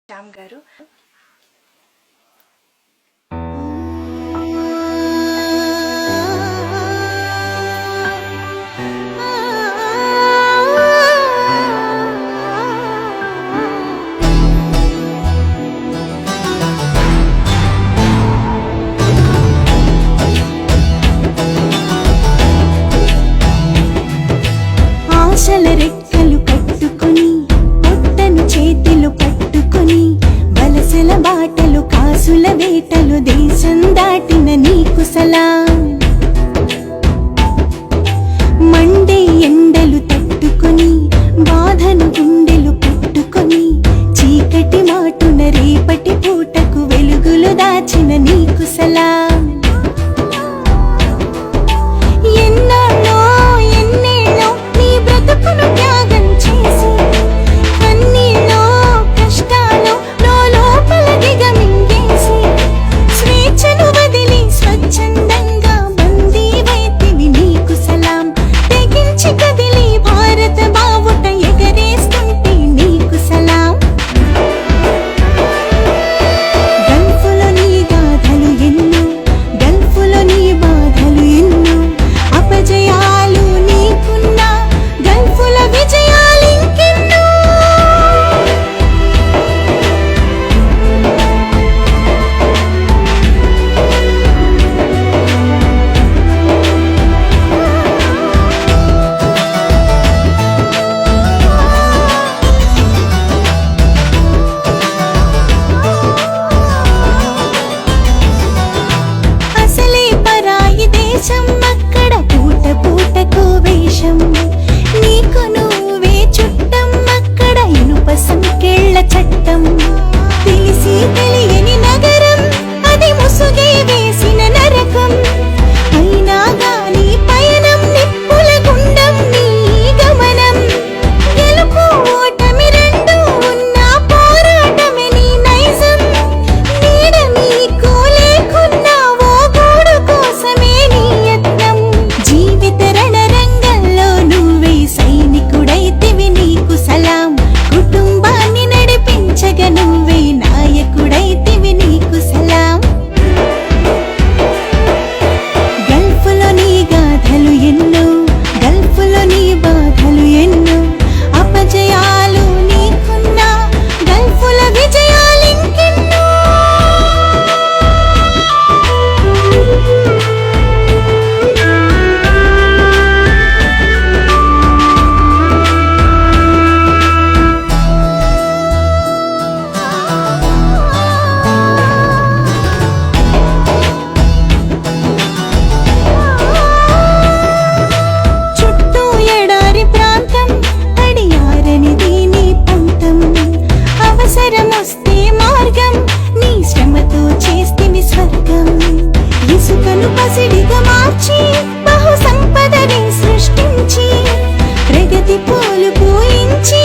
శ్యామ్ గారు. ఆశల రెక్కలు కట్టుకొని పొట్టను చేతిలో పట్టుకొని వలసల బాటలు కాసుల వేటలు దేశం దాటిన నీకు సలాం. మండే ఎండలు తట్టుకొని బాధను గుండెలు పెట్టుకొని చీకటి మాటున రేపటి పూటకు వెలుగులు దాచిన నీకు సలాం. ఎన్నాళ్ళో ఎన్నేళ్ళో నీ బ్రతుకును త్యాగం చేసి కన్నీళ్ళో కష్టాలో లోపల దిగమింగేసి స్వేచ్ఛను వదిలి స్వచ్ఛందంగా బందీవైతివి నీకు సలాం. తెగించి కదిలి భారత బావుట ఎగరేస్తుంటే నీకు సలాం. గల్ఫులో నీ గాథలు ఎన్నో, గల్ఫులో నీ బాధలు ఎన్నో, అపజయాలు నీకున్నా గల్ఫుల విజయాలు ఇంకెన్నో. అసలే పరాయి దేశం అక్కడ పూట పూటకు వేషం, నీకు నువ్వే చుట్టం అక్కడ ఇనుప సంకెళ్ళ చట్టం. తెలిసి తెలియని నగరం అది ముసుగే వేసిన నరకం, అయినా గాని పయనం నిప్పుల గుండం నీ గమనం. గెలుపు ఓటమి రెండు ఉన్న పోరాటమే నీ నైజం, నీడ నీకు లేకున్నా ఓ గూడు కోసమే నీ యత్నం. జీవిత రణరంగంలో నువ్వే సైనికుడైతివి నీకు సలాం. కుటుంబాన్ని నడిపించగా నువ్వే నాయకుడైతివి నీకు సలాం. గల్ఫులో నీ గాథలు ఎన్నో, గల్ఫులో నీ బాధలు ఎన్నో, అపజయాలు నీకున్నా గల్ఫుల విజయాలు ఇంకెన్నో. చుట్టూ ఎడారి ప్రాంతం తడియారనిది నీ పంతం, అవసరమొస్తే మార్గం నీ శ్రమతో చేస్తివి స్వర్గం. ఇసుకను పసిడిగా మార్చి బహు సంపదని సృష్టించి ప్రగతి పూలు పూయించి